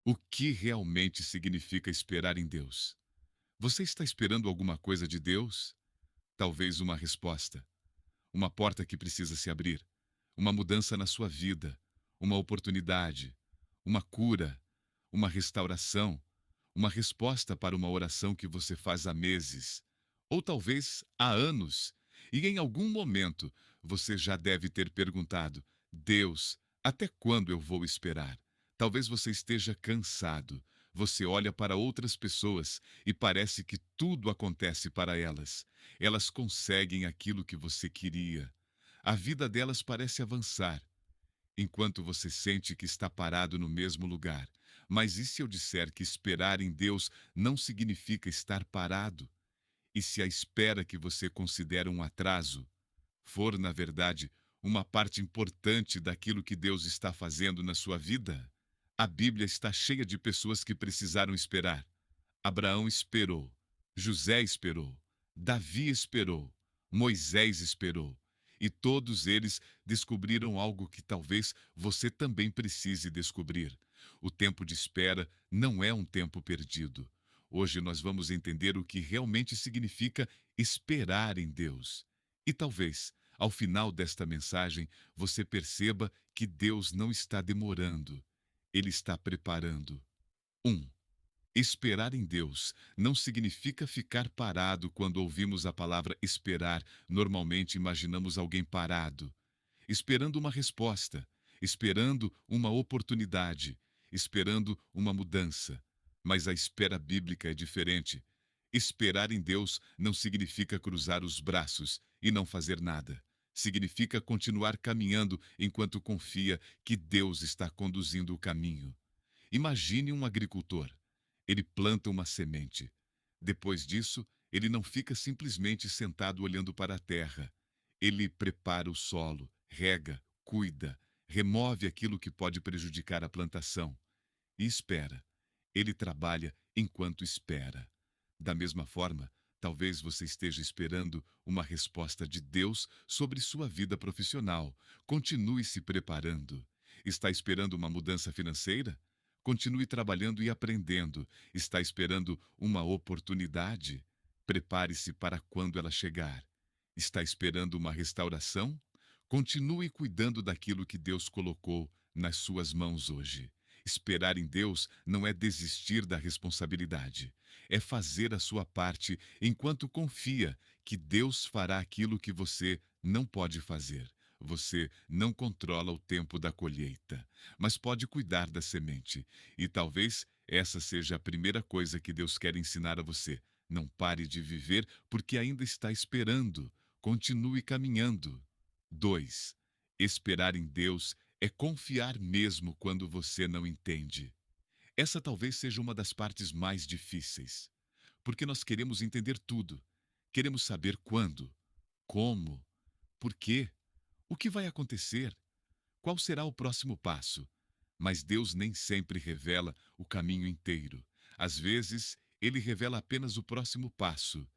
O que realmente significa esperar em Deus? Você está esperando alguma coisa de Deus? Talvez uma resposta, uma porta que precisa se abrir, uma mudança na sua vida, uma oportunidade, uma cura, uma restauração, uma resposta para uma oração que você faz há meses, ou talvez há anos, e em algum momento você já deve ter perguntado: Deus, até quando eu vou esperar? Talvez você esteja cansado. Você olha para outras pessoas e parece que tudo acontece para elas. Elas conseguem aquilo que você queria. A vida delas parece avançar, enquanto você sente que está parado no mesmo lugar. Mas e se eu disser que esperar em Deus não significa estar parado? E se a espera que você considera um atraso for, na verdade, uma parte importante daquilo que Deus está fazendo na sua vida? A Bíblia está cheia de pessoas que precisaram esperar. Abraão esperou, José esperou, Davi esperou, Moisés esperou. E todos eles descobriram algo que talvez você também precise descobrir. O tempo de espera não é um tempo perdido. Hoje nós vamos entender o que realmente significa esperar em Deus. E talvez, ao final desta mensagem, você perceba que Deus não está demorando. Ele está preparando. 1. Esperar em Deus não significa ficar parado quando ouvimos a palavra esperar. Normalmente imaginamos alguém parado, esperando uma resposta, esperando uma oportunidade, esperando uma mudança. Mas a espera bíblica é diferente. Esperar em Deus não significa cruzar os braços e não fazer nada. Significa continuar caminhando enquanto confia que Deus está conduzindo o caminho. Imagine um agricultor. Ele planta uma semente. Depois disso, ele não fica simplesmente sentado olhando para a terra. Ele prepara o solo, rega, cuida, remove aquilo que pode prejudicar a plantação e espera. Ele trabalha enquanto espera. Da mesma forma, talvez você esteja esperando uma resposta de Deus sobre sua vida profissional. Continue se preparando. Está esperando uma mudança financeira? Continue trabalhando e aprendendo. Está esperando uma oportunidade? Prepare-se para quando ela chegar. Está esperando uma restauração? Continue cuidando daquilo que Deus colocou nas suas mãos hoje. Esperar em Deus não é desistir da responsabilidade, é fazer a sua parte enquanto confia que Deus fará aquilo que você não pode fazer. Você não controla o tempo da colheita, mas pode cuidar da semente. E talvez essa seja a primeira coisa que Deus quer ensinar a você. Não pare de viver porque ainda está esperando. Continue caminhando. 2. Esperar em Deus é confiar mesmo quando você não entende. Essa talvez seja uma das partes mais difíceis, porque nós queremos entender tudo. Queremos saber quando, como, por quê, o que vai acontecer, qual será o próximo passo. Mas Deus nem sempre revela o caminho inteiro. Às vezes, ele revela apenas o próximo passo.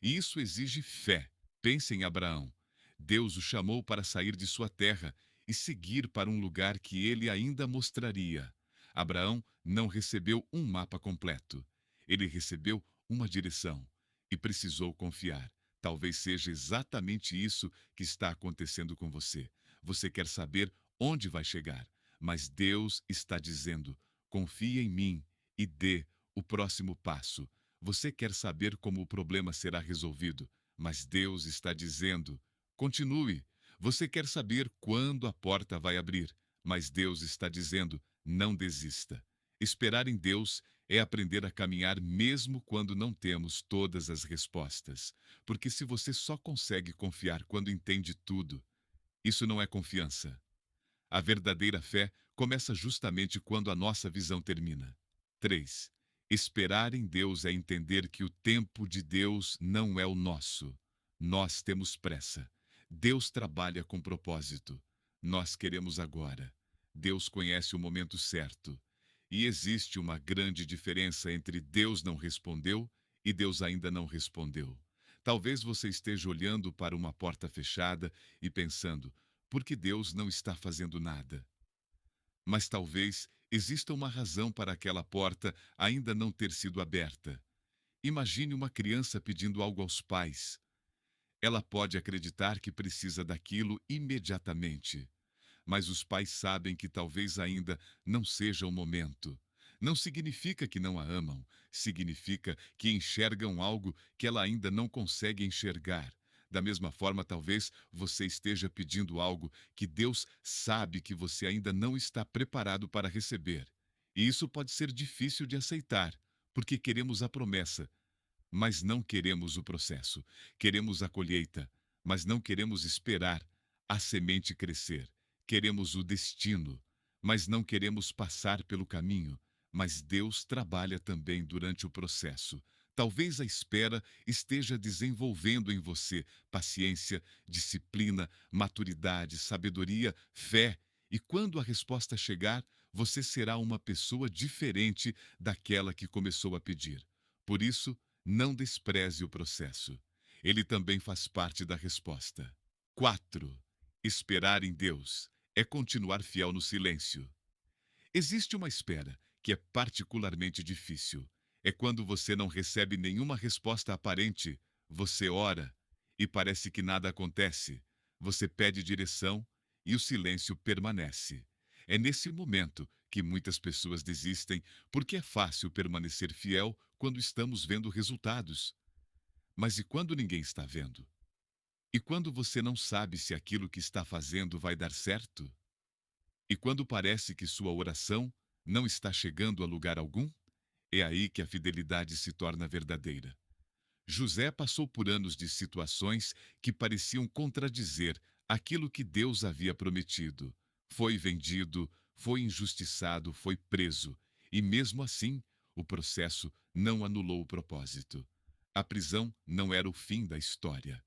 E isso exige fé. Pense em Abraão. Deus o chamou para sair de sua terra e seguir para um lugar que ele ainda mostraria. Abraão não recebeu um mapa completo. Ele recebeu uma direção e precisou confiar. Talvez seja exatamente isso que está acontecendo com você. Você quer saber onde vai chegar, mas Deus está dizendo: confie em mim e dê o próximo passo. Você quer saber como o problema será resolvido, mas Deus está dizendo: continue. Você quer saber quando a porta vai abrir, mas Deus está dizendo: não desista. Esperar em Deus é aprender a caminhar mesmo quando não temos todas as respostas. Porque se você só consegue confiar quando entende tudo, isso não é confiança. A verdadeira fé começa justamente quando a nossa visão termina. 3. Esperar em Deus é entender que o tempo de Deus não é o nosso. Nós temos pressa. Deus trabalha com propósito. Nós queremos agora. Deus conhece o momento certo. E existe uma grande diferença entre Deus não respondeu e Deus ainda não respondeu. Talvez você esteja olhando para uma porta fechada e pensando: por que Deus não está fazendo nada? Mas talvez exista uma razão para aquela porta ainda não ter sido aberta. Imagine uma criança pedindo algo aos pais. Ela pode acreditar que precisa daquilo imediatamente, mas os pais sabem que talvez ainda não seja o momento. Não significa que não a amam, significa que enxergam algo que ela ainda não consegue enxergar. Da mesma forma, talvez você esteja pedindo algo que Deus sabe que você ainda não está preparado para receber. E isso pode ser difícil de aceitar, porque queremos a promessa, mas não queremos o processo. Queremos a colheita, mas não queremos esperar a semente crescer. Queremos o destino, mas não queremos passar pelo caminho. Mas Deus trabalha também durante o processo. Talvez a espera esteja desenvolvendo em você paciência, disciplina, maturidade, sabedoria, fé. E quando a resposta chegar, você será uma pessoa diferente daquela que começou a pedir. Por isso, não despreze o processo. Ele também faz parte da resposta. 4. Esperar em Deus é continuar fiel no silêncio. Existe uma espera que é particularmente difícil. É quando você não recebe nenhuma resposta aparente. Você ora e parece que nada acontece. Você pede direção e o silêncio permanece. É nesse momento que muitas pessoas desistem, porque é fácil permanecer fiel quando estamos vendo resultados. Mas e quando ninguém está vendo? E quando você não sabe se aquilo que está fazendo vai dar certo? E quando parece que sua oração não está chegando a lugar algum? É aí que a fidelidade se torna verdadeira. José passou por anos de situações que pareciam contradizer aquilo que Deus havia prometido. Foi vendido, foi injustiçado, foi preso. E mesmo assim, o processo não anulou o propósito. A prisão não era o fim da história.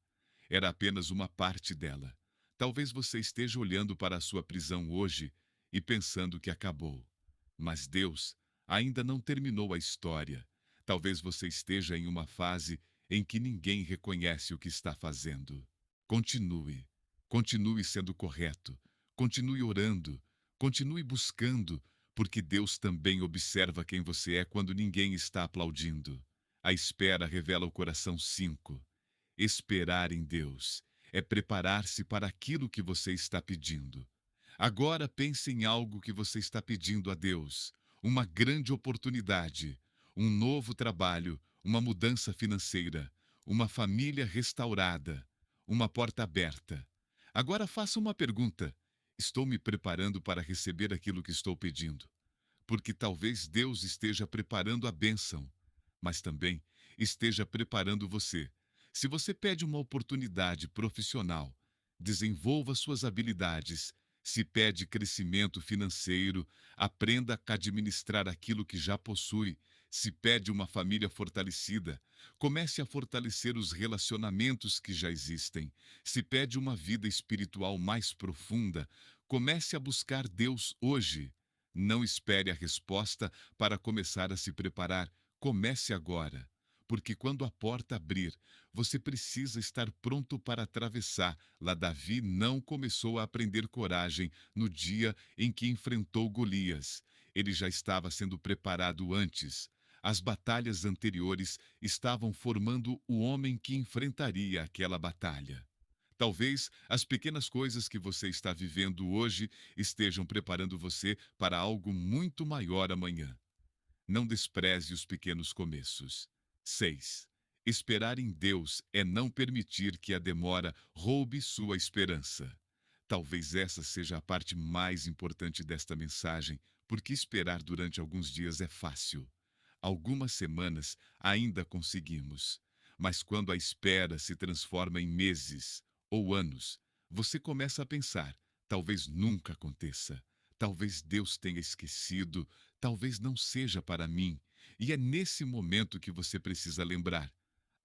Era apenas uma parte dela. Talvez você esteja olhando para a sua prisão hoje e pensando que acabou. Mas Deus ainda não terminou a história. Talvez você esteja em uma fase em que ninguém reconhece o que está fazendo. Continue. Continue sendo correto. Continue orando. Continue buscando, porque Deus também observa quem você é quando ninguém está aplaudindo. A espera revela o coração 5. Esperar em Deus é preparar-se para aquilo que você está pedindo. Agora pense em algo que você está pedindo a Deus, uma grande oportunidade, um novo trabalho, uma mudança financeira, uma família restaurada, uma porta aberta. Agora faça uma pergunta: estou me preparando para receber aquilo que estou pedindo? Porque talvez Deus esteja preparando a bênção, mas também esteja preparando você. Se você pede uma oportunidade profissional, desenvolva suas habilidades. Se pede crescimento financeiro, aprenda a administrar aquilo que já possui. Se pede uma família fortalecida, comece a fortalecer os relacionamentos que já existem. Se pede uma vida espiritual mais profunda, comece a buscar Deus hoje. Não espere a resposta para começar a se preparar. Comece agora, porque quando a porta abrir, você precisa estar pronto para atravessar. Lá Davi não começou a aprender coragem no dia em que enfrentou Golias. Ele já estava sendo preparado antes. As batalhas anteriores estavam formando o homem que enfrentaria aquela batalha. Talvez as pequenas coisas que você está vivendo hoje estejam preparando você para algo muito maior amanhã. Não despreze os pequenos começos. 6. Esperar em Deus é não permitir que a demora roube sua esperança. Talvez essa seja a parte mais importante desta mensagem, porque esperar durante alguns dias é fácil. Algumas semanas ainda conseguimos. Mas quando a espera se transforma em meses ou anos, você começa a pensar: talvez nunca aconteça. Talvez Deus tenha esquecido, talvez não seja para mim. E é nesse momento que você precisa lembrar: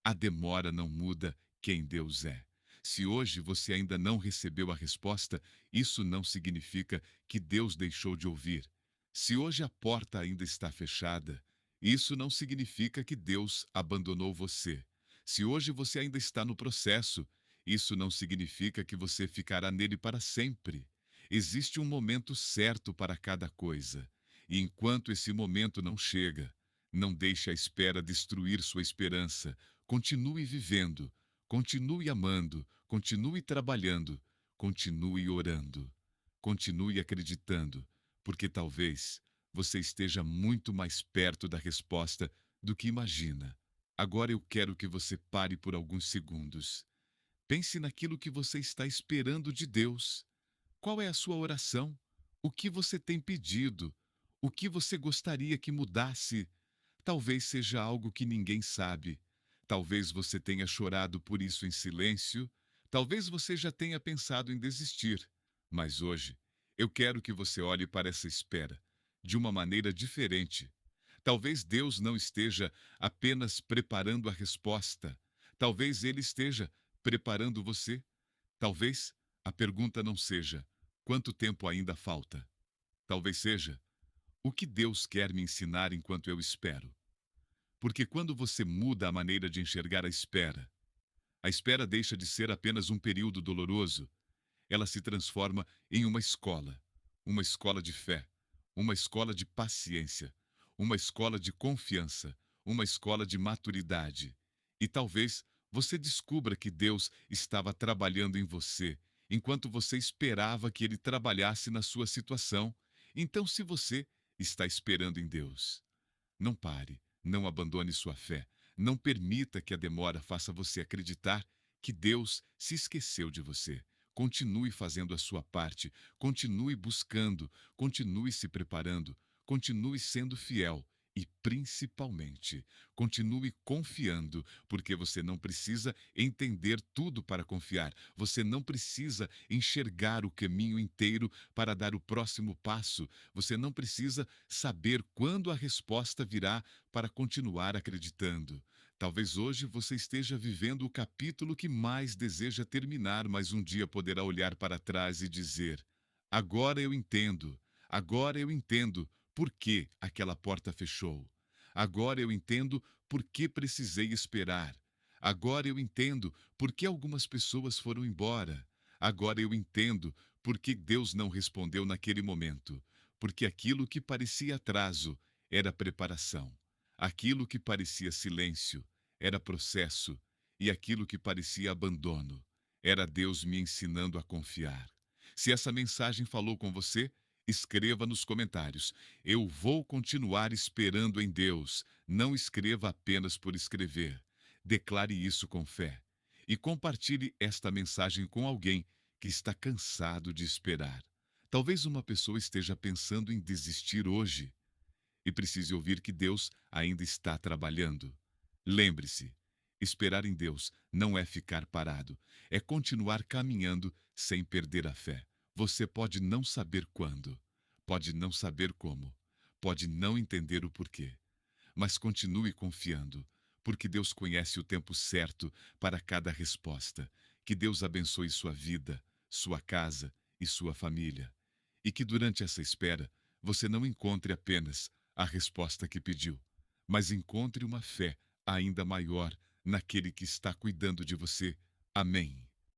a demora não muda quem Deus é. Se hoje você ainda não recebeu a resposta, isso não significa que Deus deixou de ouvir. Se hoje a porta ainda está fechada, isso não significa que Deus abandonou você. Se hoje você ainda está no processo, isso não significa que você ficará nele para sempre. Existe um momento certo para cada coisa. E enquanto esse momento não chega, não deixe a espera destruir sua esperança. Continue vivendo, continue amando, continue trabalhando, continue orando, continue acreditando, porque talvez você esteja muito mais perto da resposta do que imagina. Agora eu quero que você pare por alguns segundos. Pense naquilo que você está esperando de Deus. Qual é a sua oração? O que você tem pedido? O que você gostaria que mudasse? Talvez seja algo que ninguém sabe. Talvez você tenha chorado por isso em silêncio. Talvez você já tenha pensado em desistir. Mas hoje, eu quero que você olhe para essa espera de uma maneira diferente. Talvez Deus não esteja apenas preparando a resposta. Talvez Ele esteja preparando você. Talvez a pergunta não seja: quanto tempo ainda falta? Talvez seja: o que Deus quer me ensinar enquanto eu espero? Porque quando você muda a maneira de enxergar a espera deixa de ser apenas um período doloroso, ela se transforma em uma escola de fé, uma escola de paciência, uma escola de confiança, uma escola de maturidade. E talvez você descubra que Deus estava trabalhando em você, enquanto você esperava que Ele trabalhasse na sua situação. Então, se você está esperando em Deus, não pare, não abandone sua fé. Não permita que a demora faça você acreditar que Deus se esqueceu de você. Continue fazendo a sua parte, continue buscando, continue se preparando, continue sendo fiel e, principalmente, continue confiando, porque você não precisa entender tudo para confiar, você não precisa enxergar o caminho inteiro para dar o próximo passo, você não precisa saber quando a resposta virá para continuar acreditando. Talvez hoje você esteja vivendo o capítulo que mais deseja terminar, mas um dia poderá olhar para trás e dizer: agora eu entendo por que aquela porta fechou. Agora eu entendo por que precisei esperar. Agora eu entendo por que algumas pessoas foram embora. Agora eu entendo por que Deus não respondeu naquele momento. Porque aquilo que parecia atraso era preparação. Aquilo que parecia silêncio era processo. E aquilo que parecia abandono era Deus me ensinando a confiar. Se essa mensagem falou com você, escreva nos comentários: eu vou continuar esperando em Deus. Não escreva apenas por escrever. Declare isso com fé. E compartilhe esta mensagem com alguém que está cansado de esperar. Talvez uma pessoa esteja pensando em desistir hoje e precise ouvir que Deus ainda está trabalhando. Lembre-se, esperar em Deus não é ficar parado, é continuar caminhando sem perder a fé. Você pode não saber quando, pode não saber como, pode não entender o porquê, mas continue confiando, porque Deus conhece o tempo certo para cada resposta. Que Deus abençoe sua vida, sua casa e sua família. E que durante essa espera você não encontre apenas a resposta que pediu, mas encontre uma fé ainda maior naquele que está cuidando de você. Amém.